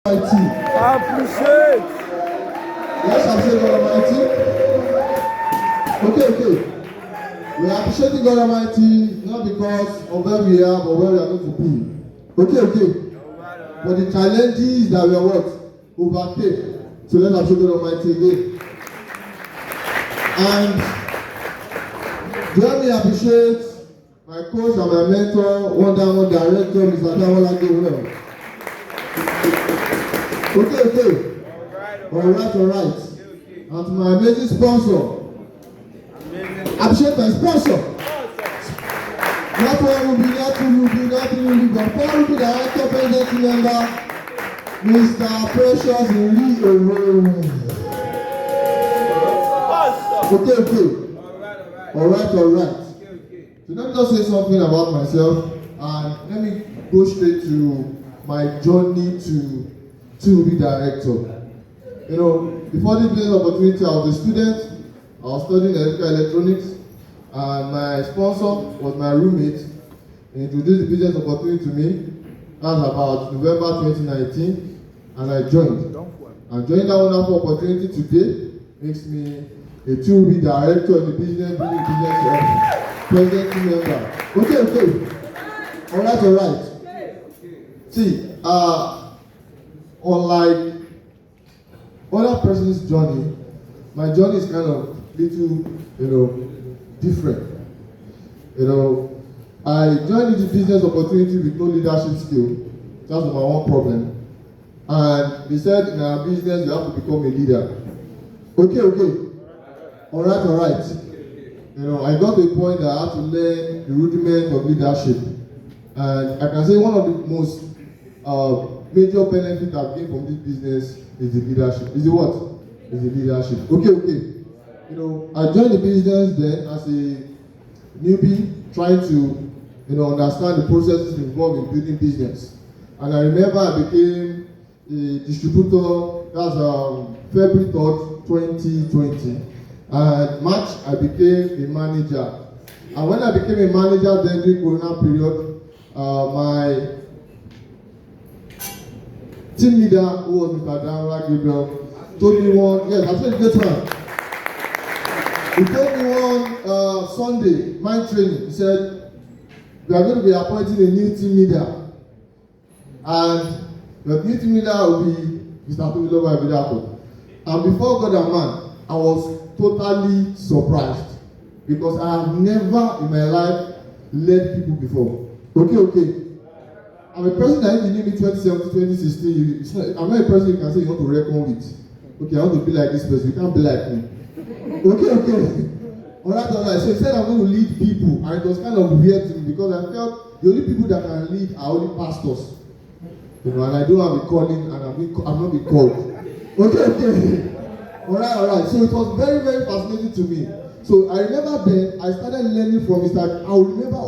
I appreciate. Let's appreciate God Almighty. Okay. We are appreciating God Almighty not because of where we are, but where we are going to be. Okay. For the challenges that we are overtake. So let's appreciate God Almighty again. And let me appreciate my coach and my mentor, one director, Mr. Damola Gabriel. Okay. Alright. And to my amazing sponsor. Appreciate my sponsor. Not one Ruby, not two Ruby, but four Ruby director, president member, Mr. Precious Lee Owo. Okay. Alright. So let me just say something about myself and let me go straight to my journey to be director. You know, before this business opportunity, I was a student. I was studying electrical electronics, and my sponsor was my roommate. He introduced the business opportunity to me. That was about November 2019, and I joined. And joining that wonderful opportunity today makes me a 2B director in the business president member. Okay. Alright. See, unlike other person's journey, my journey is kind of little, different. I joined the business opportunity with no leadership skill. That's my one problem. And they said in our business you have to become a leader. Okay. Alright. I got to a point that I had to learn the rudiment of leadership. And I can say one of the most major benefits I've gained from this business is the leadership. Is the what? Is the leadership. Okay. I joined the business then as a newbie, trying to, understand the processes involved in building business. And I remember I became a distributor. That's February 3rd, 2020. And March, I became a manager. And when I became a manager, then during Corona period, my team leader, who was Mr. Damola Gabriel, told me I'm saying this one. He told me one Sunday, mind training. He said, we are going to be appointing a new team leader. And the new team leader will be Mr. Tobiloba Ibidapo. And before God and man, I was totally surprised because I have never in my life led people before. Okay. I'm a person that if you knew me 2017, 2016, I'm not a person you can say you want to reckon with. Okay, I want to be like this person. You can't be like me. Okay. Alright. So he said I'm going to lead people, and it was kind of weird to me because I felt the only people that can lead are only pastors. And I don't have a calling, and I'm not being called. Okay. Alright. So it was very, very fascinating to me. So I remember then I started learning from Mr. I remember,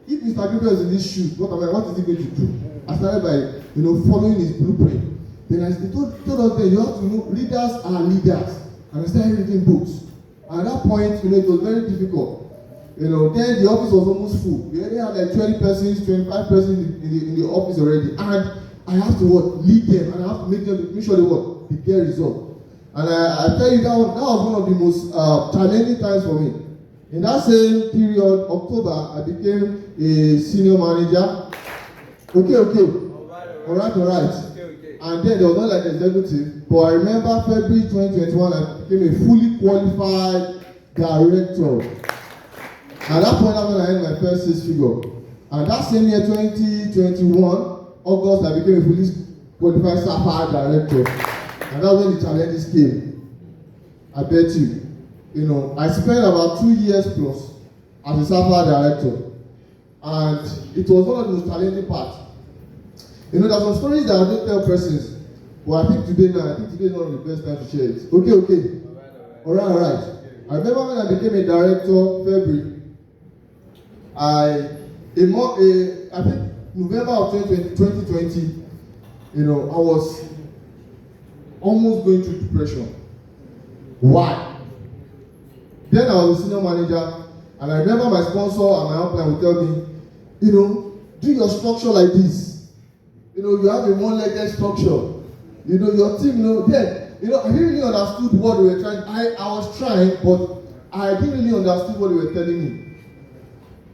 if Mr. Gabriel is in these shoes, what is he going to do? I started by following his blueprint. Then they told us that you have to know leaders are leaders. And I started reading books. And at that point, it was very difficult. Then the office was almost full. We already had like 20 persons, 25 persons in the office already. And I have to lead them, and I have to make sure they get results. And I tell you that was one of the most challenging times for me. In that same period, October, I became a senior manager. Okay. Alright. And then there was not like an executive, but I remember February 2021, I became a fully qualified director. At that point, I had my first 6 figure. And that same year, 2021, August, I became a fully qualified sapphire director. And that's when the challenges came. I bet you. I spent about 2 years plus as a sapphire director. And it was one of the most challenging parts. There are some stories that I don't tell persons, but I think today is one of the best times to share it. Okay. Alright. I remember when I became a director, February, I think November of 2020, I was almost going through depression. Why? Then I was a senior manager, and I remember my sponsor and my upline would tell me, do your structure like this. You have a one-legged structure. You know, your team, then, I didn't really understood what they were trying. I was trying, but I didn't really understood what they were telling me.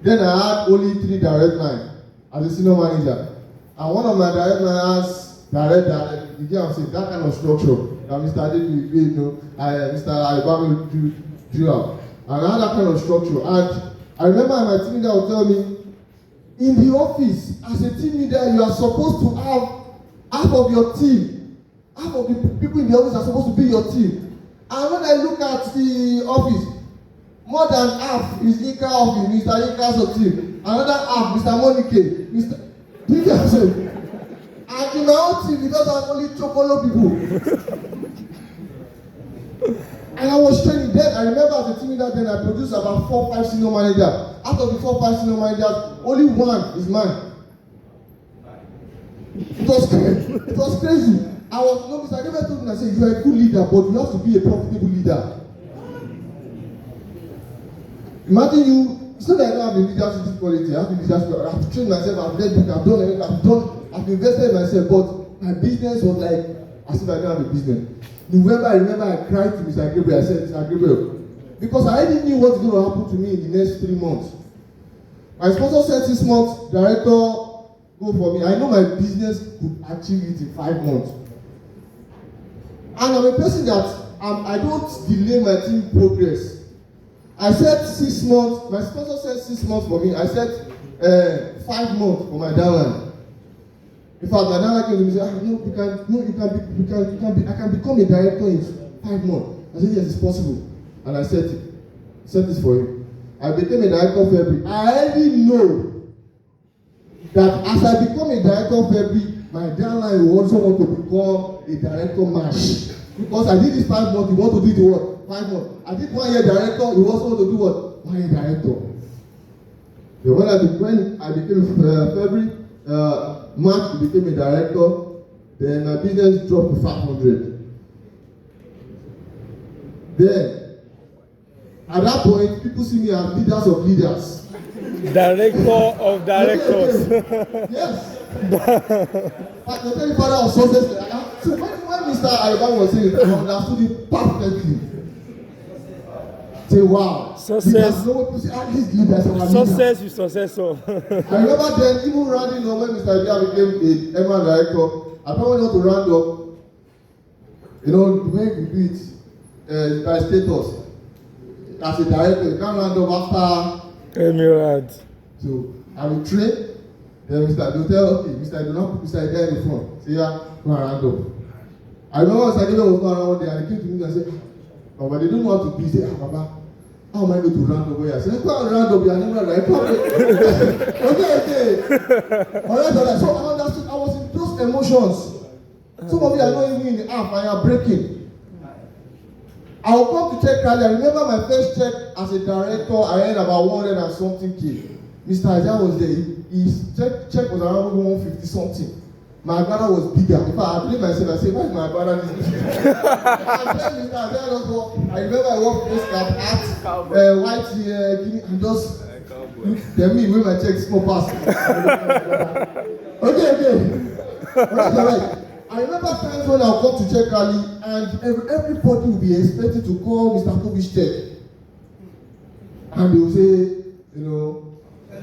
Then I had only 3 direct lines as a senior manager. And one of my direct lines has direct, you get what I'm saying, that kind of structure that Mr. David, Mr. Ibami drew out. And I had that kind of structure. And I remember my team leader would tell me, in the office, as a team leader, you are supposed to have half of your team. Half of the people in the office are supposed to be your team. And when I look at the office, more than half is Ika office, Mr. Ika's team. Another half, Mr. Monike, Mr. Do you get what I'm saying? And in my own team, because I have only Chokolo people. And I was training then. I remember as a team leader then, I produced about 4 or 5 senior managers. Out of the 4 or 5 senior managers, only 1 is mine. It was crazy. I never told him, I said, you are a good leader, but you have to be a profitable leader. Imagine you, it's not that I don't have the leadership quality, I have the leadership, I've trained myself, I've read books, I've invested in myself, but my business was like, as if I don't have a business. I remember I cried to Mr. Gabriel. I said, Mr. Gabriel, because I already knew what's going to happen to me in the next 3 months. My sponsor said 6 months, director, go for me. I know my business could achieve it in 5 months. And I'm a person that I don't delay my team progress. I said 6 months, my sponsor said 6 months for me. I said 5 months for my downline. In fact, my downline came to me and said, I can become a director in 5 months. I said, yes, it's possible. And I said this for you. I became a director of February. I already know that as I become a director of February, my downline will also want to become a director match. Because I did this 5 months, you want to do it what? 5 months. I did 1 year director, you also want to do what? 1 year director. So when I became February, March, I became a director, then my business dropped to 500. Then, at that point, people see me as leaders of leaders. Director of directors. Yes. But the very father of success. So when Mr. Ivan was saying it, I understood it perfectly. Say, wow. Success. Success Is successor. I remember then, even rounding up when Mr. Ibia became a Emma director, I probably want to round up, the way we do it by status. As a director, you can't round up after Emirate. So I will train, then Mr. They'll tell, okay, Mr. Do not put Mr. Ibia in the front. Say, yeah, go and round up. I remember Mr. Ibia was going around one day and he came to me and said, oh, but they don't know how to be. Say, Baba, how am I going to round up where I said, go and round up, you are never right. Okay. Alright. So I understood, I was in those emotions. Some of you are not even in the app and you are breaking. I will come to check rally. I remember my first check as a director, I earned about 100 and something K. Mr. Isaiah was there. His check was around 150 something. My brother was bigger. In fact, I blame myself. I said, why is my brother this big? I remember I walked this cap at white guinea and just tell me when my check small pass. Okay. Alright. I remember times when I'll come to check rally and everybody will be expected to call Mr. Tobi's check. And they will say,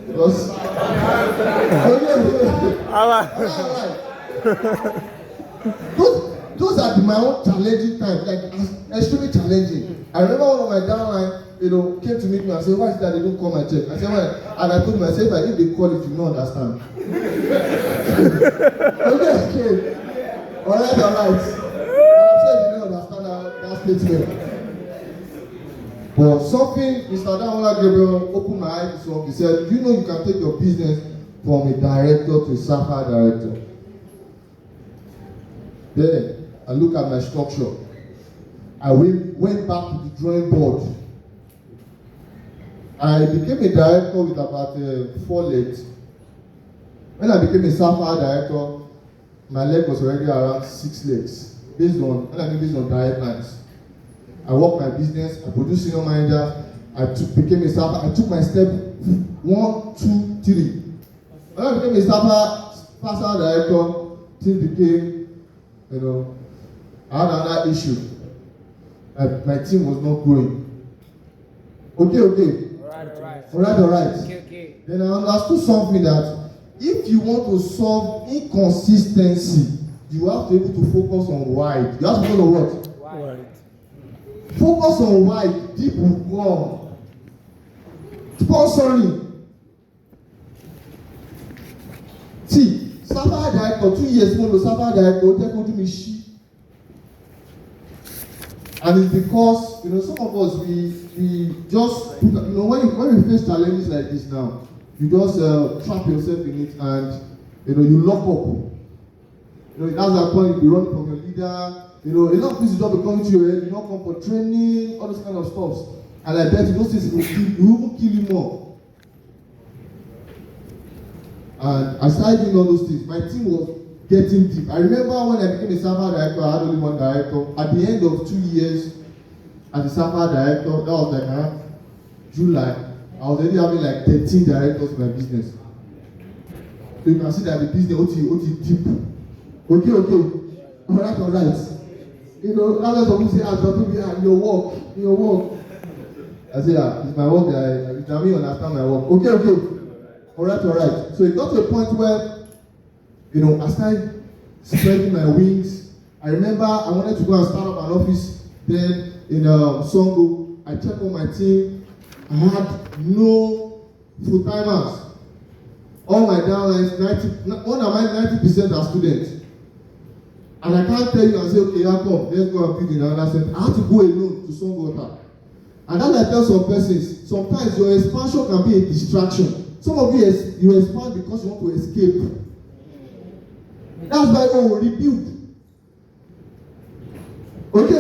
because Alright. Those are my own challenging times, like extremely challenging. I remember one of my downline, came to meet me and said, why is it that they don't call my check? I said, why? And I told him, I said, if they call it, you don't understand. Okay. Alright. And I'm saying you don't understand that statement. But something Mr. Damola Gabriel opened my eyes to something. He said, you can take your business from a director to a SAFA director. Then I look at my structure. I went back to the drawing board. I became a director with about 4 legs. When I became a SAFA director, my leg was already around 6 legs. Based on direct lines. I worked my business, I produced senior manager, became a SAFA. I took my step 1, 2, 3. When I became a SAFA director, things became You know, I had another issue. My team was not growing. Okay. Alright. Okay. Then I understood something that if you want to solve inconsistency, you have to be able to focus on why. You have to focus on what? Right. Focus on why people go. Sponsoring. See, Sapphire director 2 years ago, Sapphire director take do me shit. And it's because some of us we just put, when we face challenges like this now, you just trap yourself in it and you lock up. That's the point you run from your leader. A lot of things will just be coming to your head. You don't come for training, all those kind of stuff. And I bet you those things will even kill you more. And I started doing all those things. My team was getting deep. I remember when I became a Sapphire director, I had only one director. At the end of 2 years as a Sapphire director, that was like July, I was already having like 13 directors in my business. So you can see that the business OT deep. Okay. Alright. That's why people say, your work. I say, it's my work that I me understand my work. Okay. Alright. So it got to a point where I started spreading my wings. I remember I wanted to go and start up an office then in Songo. I checked on my team. I had no full-timers. All my downlines, 90% are students. And I can't tell you and say, okay, come, let's go and build another center. I had to go alone to Songo. And as I tell some persons, sometimes your expansion can be a distraction. Some of you expand because you want to escape. That's why rebuild. Okay.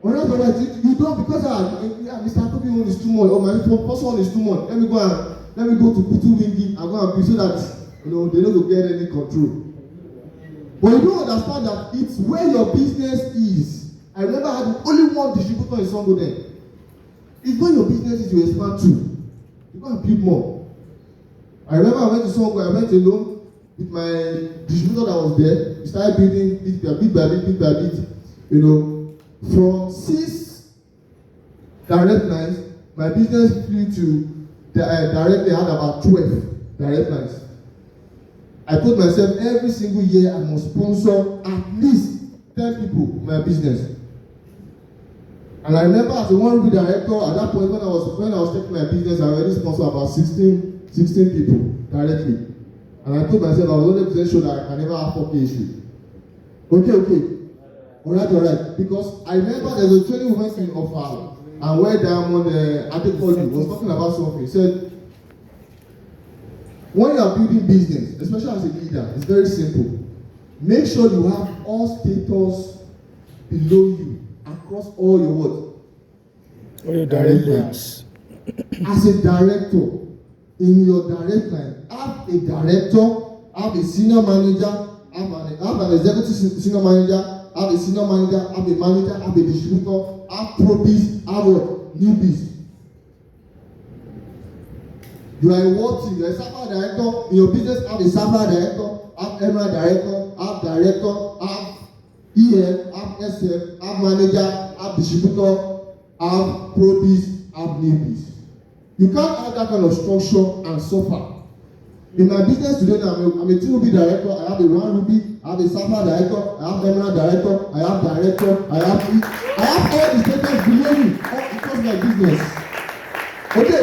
Alright. You don't because Mr. Tobi one is too much or my person one is too much. Let me go to Kutu Wingi and go and build so that they don't get any control. But you don't understand that it's where your business is. I remember I had only one distributor in Songo then. It's where your business is you expand to. You go and build more. I remember I went to Songo, I went alone with my distributor that was there. We started building bit by bit. From 6 direct lines, my business flew to directly had about 12 direct lines. I told myself every single year I must sponsor at least 10 people in my business. And I remember as a one rupee director, at that point when I was taking my business, I already sponsored about 16 people directly. And I told myself I was 100% sure that I can never have 4K issue. Okay. Alright. Because I remember there was a training we went in offer, and where Diamond Adekolu was talking about something. He said, when you are building business, especially as a leader, it's very simple. Make sure you have all status below you across all your what? All your direct lines. As a director, in your direct line, have a director, have a senior manager, have an executive senior manager, have a senior manager, have a manager, have a distributor, have probes, have what? Newbies. You are a what team? You are a Sapphire director. In your business, have a Sapphire director, have Emerald director, have EM, have SM, have manager, have distributor, have probes, have newbies. You can't have that kind of structure and suffer. In my business today, I'm a 2 rupee director. I have a 1 rupee. I have a Sapphire director. I have Emerald director. I have director. I have all the status below me. All because my business. Okay.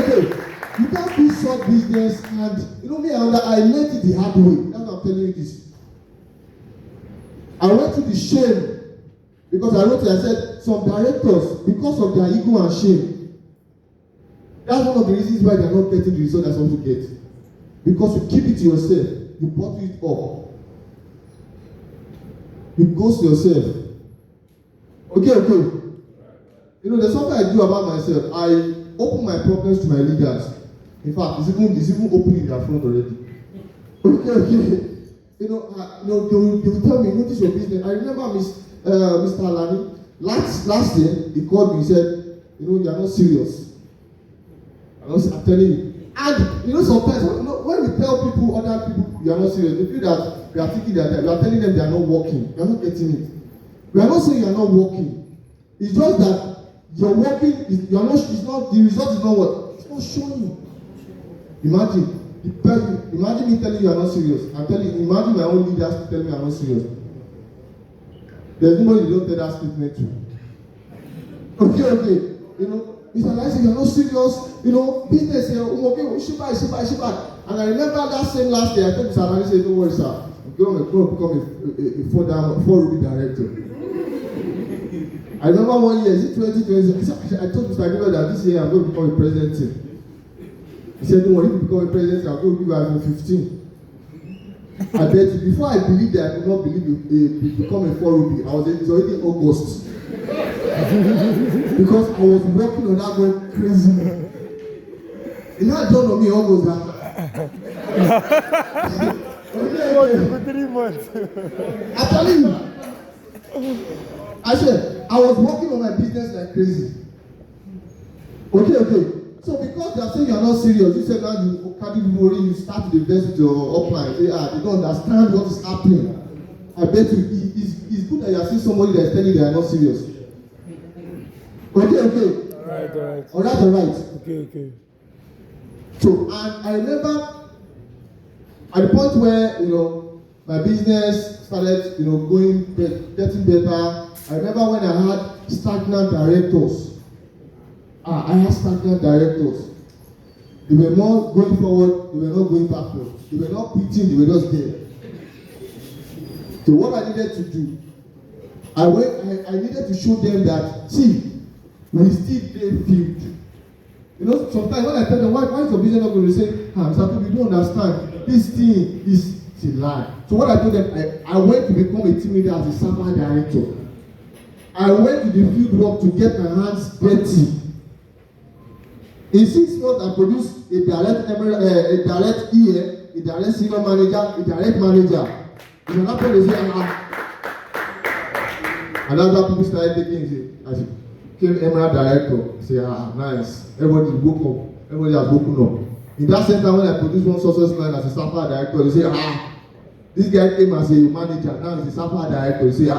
You can't do short business and me. I learned it the hard way. That's why I'm telling you this. I went through the shame because I said some directors, because of their ego and shame, that's one of the reasons why they are not getting the result they're supposed to get. Because you keep it to yourself, you bottle it up, you ghost yourself. Okay. There's something I do about myself. I open my problems to my leaders. In fact, it's even open in their front already. Okay. They will tell me, notice your business. I remember Mr. Alani, last year, he called me and said, you are not serious. I'm telling you. And sometimes when we tell people, other people, you are not serious, they feel that we are thinking that we are telling them they are not working. We are not getting it. We are not saying you are not working. It's just that your working is you are not. It's not the result is not what. It's not showing. Imagine the person. Imagine me telling you are not serious. I'm telling you. Imagine my own leaders telling me I'm not serious. There's nobody you don't tell that statement to. Okay. You know, Mr. Lyson, you're not serious. You know, business here. Okay, she buy. And I remember that same last day. I told Mr. Lyson, don't worry, sir. I'm going to become a 4 Ruby director. I remember 1 year, is it 2020? I told Mr. Gilbert that this year I'm going to become a president. He said, don't worry, if you become a president, I'm going to give you iPhone 15. I bet you, before I believed that I could not believe become a 4 Ruby, it was already August. Because I was working on that going crazy. It now dawned on me August that. For 3 months. I'm telling you. I said, I was working on my business like crazy. Okay. So because they are saying you are not serious, you said now you carry worry, you start to invest with your upline. Say, they don't understand what is happening. I bet you it's good that you are seeing somebody that is telling you they are not serious. Okay. All right. Okay. So, and I remember at the point where, my business started, getting better. I remember when I had stagnant directors. I had stagnant directors. They were more going forward, they were not going backward. They were not quitting, they were just there. So what I needed to do, I needed to show them that, see, we still dey field. Sometimes when I tell them, why is your business not going to say, Mr. Tobi, you don't understand. This thing is a lie. So what I told them, I went to become a team leader as a SAPA director. I went to the field work to get my hands dirty. In 6 months, I produced a direct EM, a direct senior manager, a direct manager. In another point, they say, and other people started taking it. I said, came Emerald director, say, nice. Everybody woke up. Everybody has woken up. In that same time, when I produced one success line as a SAPA director, they say, this guy came as a manager, now he's a SAPA director. They say, at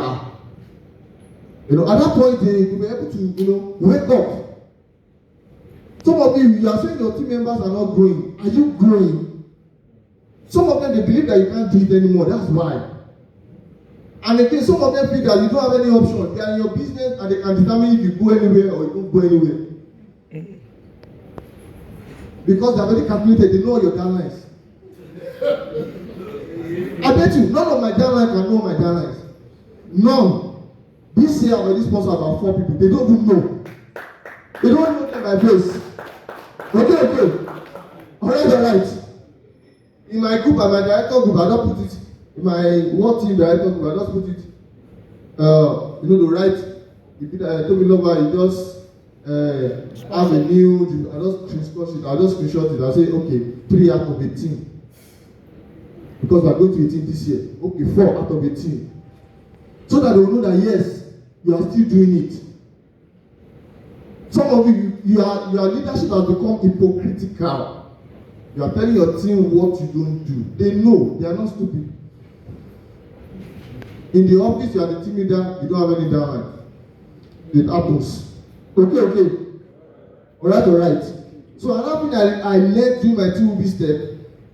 that point, they will be able to, wake up. Some of you are saying your team members are not growing. Are you growing? Some of them, they believe that you can't do it anymore. That's why. And again, some of them feel that you don't have any option. They are in your business and they can determine if you go anywhere or you don't go anywhere. Because they have already calculated, they know your downlines. I bet you, none of my downlines can know my downlines. None. This year I already sponsored about 4 people. They don't even know. They don't know them by face. Okay. All right. In my group, and my director group, I don't put it. In my work team director group, I just put it. The right. Tobiloba, you just have a new. I just screenshot it. I say, okay, 3 out of 18. Because we are going to 18 this year. Okay, 4 out of 18. So that they will know that yes, you are still doing it. Some of you, your leadership has become hypocritical. You are telling your team what you don't do. They know. They are not stupid. In the office, you are the team leader. You don't have any downline. It happens. Okay. All right. So another thing I learned through my 2B step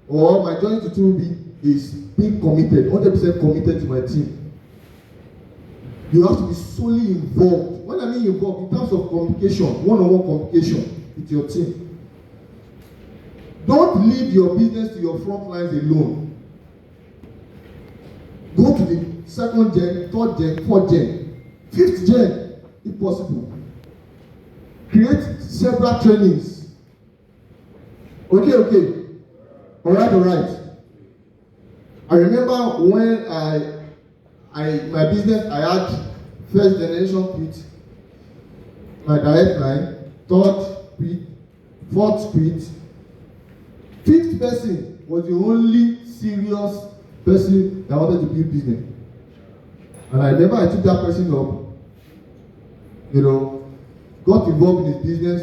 or my journey to 2B is being committed, 100% committed to my team. You have to be solely involved. When I mean involved, in terms of communication, one-on-one communication with your team. Don't leave your business to your front lines alone. Go to the 2nd gen, 3rd gen, 4th gen, 5th gen, if possible. Create several trainings. Okay. All right. I remember when my business, I had 1st generation quit, my direct line, 3rd quit, 4th quit, 5th person was the only serious person that wanted to build business. And I remember I took that person up, got involved in his business,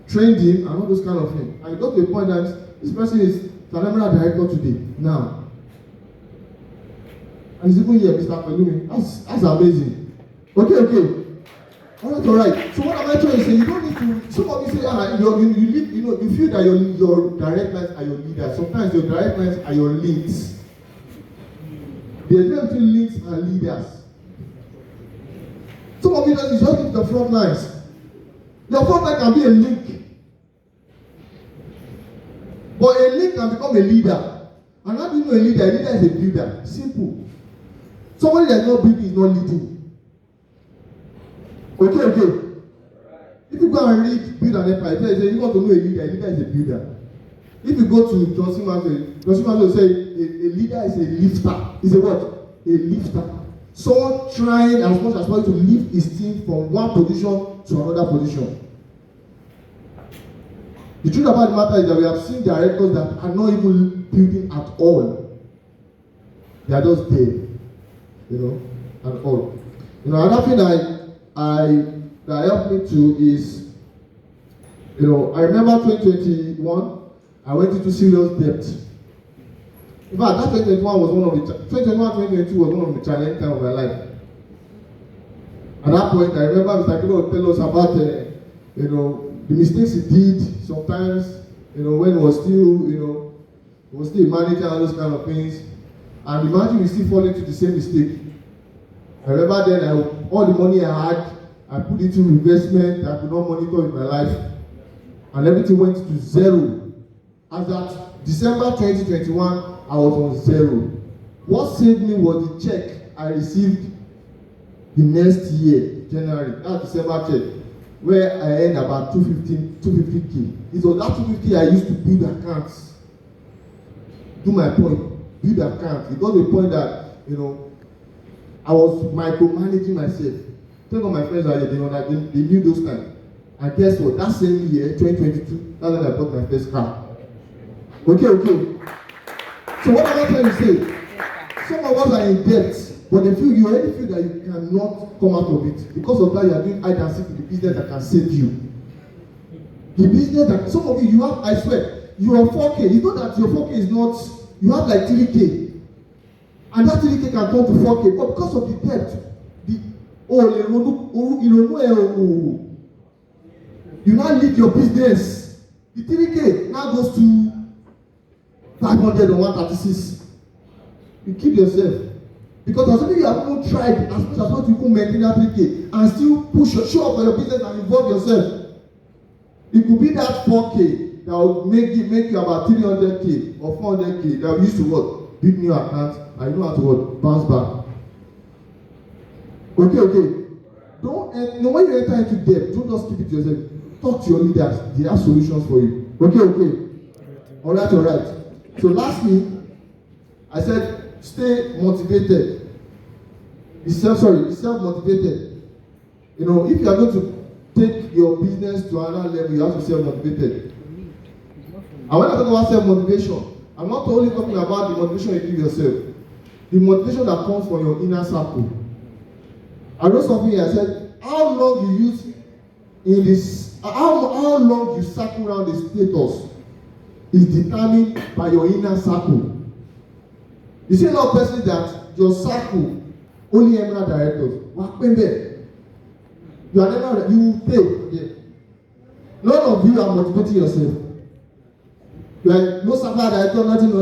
trained him and all those kind of things. And it got to a point that this person is an Emerald director today. Now, And he's even here, Mr. Pelumi. That's amazing. Okay. Alright. So what am I trying to say? You don't need to. Some of you say, you feel that your direct lines are your leaders. Sometimes your direct lines are your links. There's a difference between links and leaders. Some of you just need the front lines. Your front line can be a link. But a link can become a leader. And how do you know a leader? A leader is a builder. Simple. Somebody that's not building is not leading. Okay. If you go and read Build an Empire, you want to know a leader is a builder. If you go to Johnson Maxwell will say a leader is a lifter. Is a what? A lifter. Someone trying as much as possible to lift his team from one position to another position. The truth about the matter is that we have seen directors that are not even building at all. They are just there. At all. Another thing that helped me too is, I remember 2021, I went into serious debt. In fact, that 2021 was 2022 was one of the challenging times of my life. At that point, I remember Mr. Kilo would tell us about, the mistakes he did sometimes, when he was still a manager and those kind of things. And imagine we still fall into the same mistake. I remember then all the money I had, I put into investment I could not monitor in my life. And everything went to zero. As at December 2021, I was on zero. What saved me was the check I received the next year, January. That's December check, where I earned about 250K. It was that 250 I used to build accounts. Do my point, build accounts. It got to the point that, I was micromanaging myself. Think of my friends out there, they knew those times. And guess what? That same year, 2022, that's when I bought my first car. Okay. So what am I trying to say? Some of us are in debt, but you already feel that you cannot come out of it. Because of that, you are doing hide and seek with the business that can save you. The business that some of you have, I swear, you are 4K. It's not that your 4K is not, you have like 3K. And that 3K can turn to 4K. But because of the debt, you now leave your business. The 3K now goes to 500 or 136. You keep yourself. Because as if you have not tried as much as possible to even maintain that 3K and still show up for your business and involve yourself. It could be that 4K that will make you about 300K or 400K that we used to work. Big new account and you know how to work. Bounce back. Okay. When you enter into debt, don't just keep it to yourself. Talk to your leaders. They have solutions for you. Okay. Alright. So lastly, I said stay motivated. Be self-motivated. If you are going to take your business to another level, you have to be self-motivated. And when I talk about self-motivation, I'm not only talking about the motivation you give yourself, the motivation that comes from your inner circle. I wrote something here. I said, how long you use in this, how long you circle around the status is determined by your inner circle. You see a lot of persons that your circle only emerald directors. You are never, you take. None of you are motivating yourself. You are no supply director, nothing.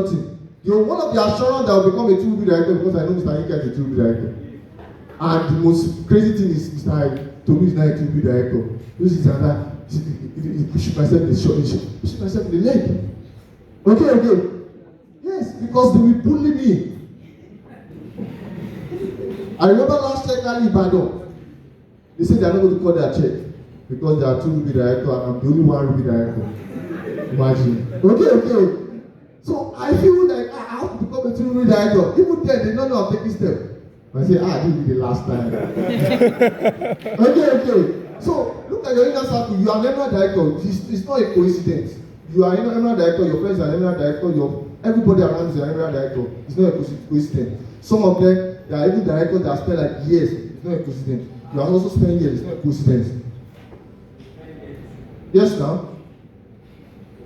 You're one of the assurance that will become a 2B director because I know Mr. Ika is a 2B director. And the most crazy thing is Mr. Tobi is not a 2B director. This is another. He shoot myself in the shot. He shoot myself in the leg. Okay. Yes, because they will bully me. I remember last check in Ibadan. They said they are not going to call their check because they are 2B director and I'm the only one Ruby director. Imagine. Okay. So I feel like I have to become a 2B director. Even then, they don't know I'm taking steps. I say, this will be the last time. Okay. So look at your inner circle. You are an emerald director. It's not a coincidence. You are an emerald director. Your friends are an emerald director. Everybody around is an emerald director. It's not a coincidence. Some of them, they are even directors that spend like years. It's not a coincidence. You are also spending years. It's not a coincidence. Yes, now.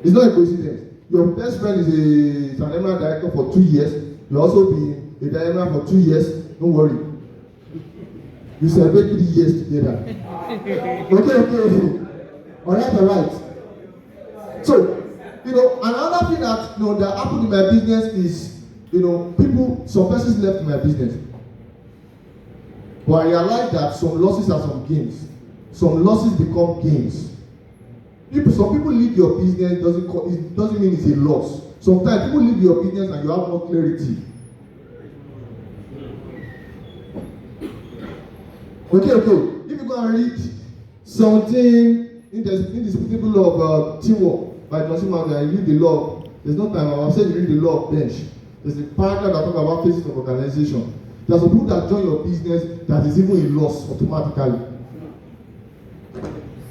It's not a coincidence. Your best friend is an emerald director for 2 years. You also be a diamond for 2 years, don't worry. You celebrate 3 years together. Okay. Alright. So, another thing that that happened in my business is, some persons left my business. But I realized that some losses are some gains. Some losses become gains. Some people leave your business, it doesn't mean it's a loss. Sometimes people leave your business and you have more clarity. Okay. If you go and read 17 indisputable law of teamwork by Johnson Manuel, and you read the law. There's no time. I've said you read the law of bench. There's a paragraph that talks about phases of organization. There's some people that join your business that is even a loss automatically.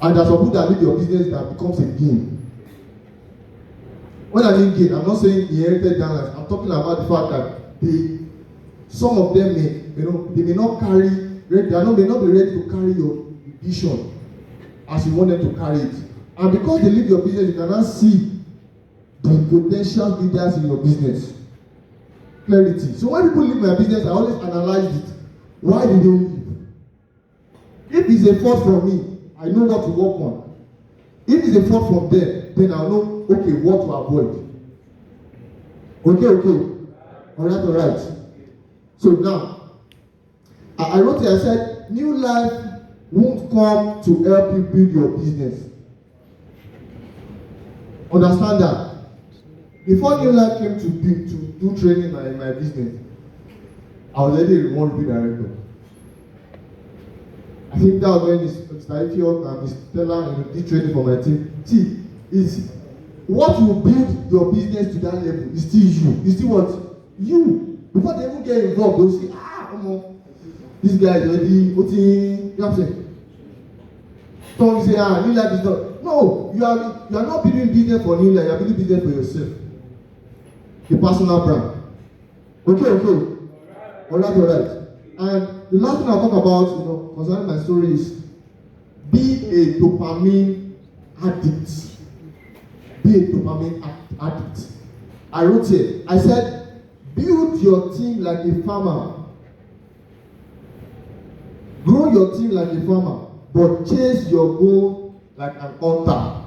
And there's some people that leave your business that becomes a gain. When I mean gain, I'm not saying inherited downlines. I'm talking about the fact that some of them may may not be ready to carry your vision as you want them to carry it. And because they leave your business, you cannot see the potential leaders in your business. Clarity. So when people leave my business, I always analyze it. Why did they leave? If it's a fault from me, I know what to work on. If it's a fault from them, then I'll know, okay, what to avoid. Okay. Alright. So now, I wrote it, I said, new life won't come to help you build your business. Understand that. Before new life came to do training in my business, I was already a reward director. I think that was when Mr. Ifiok and Mr. Stella did training for my team. See, is what you build your business to that level is still you. It's still what? You. Before they even get involved, they'll say, this guy is already, you know what I'm saying? Some say, new life is not. No, you are not building business for new life, you are building business for yourself. Your personal brand. Okay. Alright. And the last thing I'll talk about, concerning my story is be a dopamine addict. Be a dopamine addict. I wrote here, I said, build your team like a farmer. Grow your team like a farmer, but chase your goal like an hunter.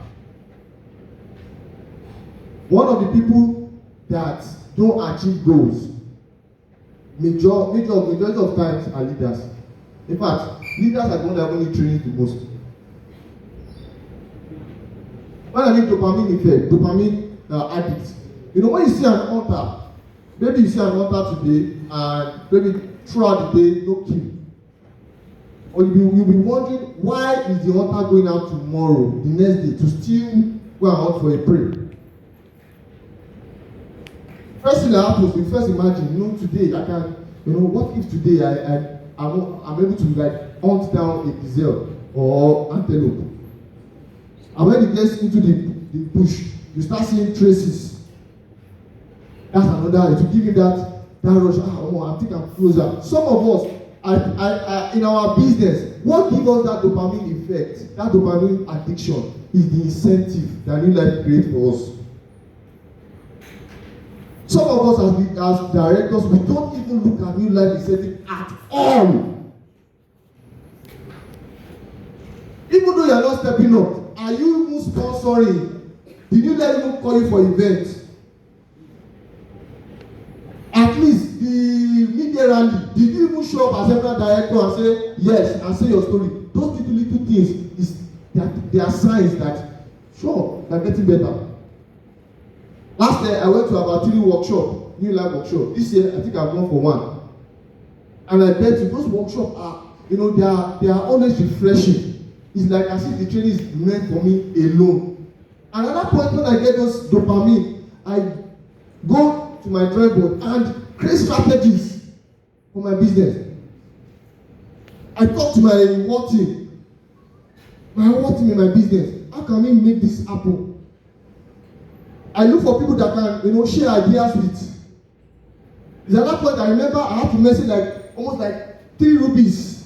One of the people that don't achieve goals, majority of times are leaders. In fact, leaders are the ones that only train the most. When I mean dopamine effect, dopamine addict. When you see an hunter, maybe you see an hunter today, and maybe throughout the day, no kill. Or you'll be wondering, why is the hunter going out tomorrow, the next day, to still go and hunt for a prey? First thing that happens, you first imagine, today I can, what if today I'm able to hunt down a gazelle or antelope? And when it gets into the bush, you start seeing traces. That's another, it will give you that rush. I think I'm closer. Some of us, in our business, what gives us that dopamine effect, that dopamine addiction, is the incentive that new life creates for us. Some of us as directors, we don't even look at new life incentive at all. Even though you are not stepping up, are you even sponsoring? Did new life even call you for events? At least the media rally, did you even show up as several director and say yes and say your story? Those little things they are signs that sure they're getting better. Last year I went to about 3 workshops, new life workshop. This year I think I've gone for 1. And I bet you those workshops are, they are always refreshing. It's like as if the training is meant for me alone. Another point, when I get those dopamine, I go to my drawing board and create strategies for my business. I talk to my work team in my business. How can we make this happen? I look for people that can, share ideas with. There's another point I remember I have to message almost 3 rupees.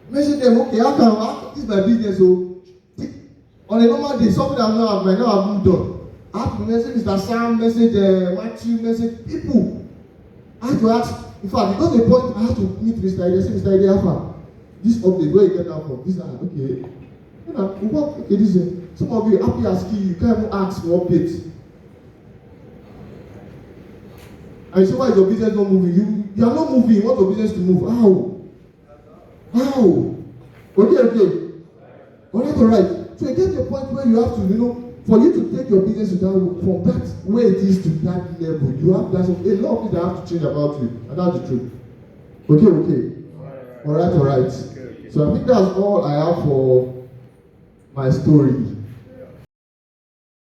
Message them, okay, how this is my business, so on a normal day, something that I might not have done. I have to message Mr. Sam, message Matthew, message people. I had to ask, in fact, it got to a point I had to meet Mr. Ide. I said, Mr. Ide, Alpha, this update, where you get that from? This, okay. You know, what, okay, this is, some of you, after asking you can't even ask for updates. And you say, why is your business not moving? You are not moving, you want your business to move. How? Okay. Alright. So you get to a point where you have to, for you to take your business to that, from that where it is to that level, you have there's a lot of things that have to change about you, and that's the truth. Okay. Alright. So I think that's all I have for my story.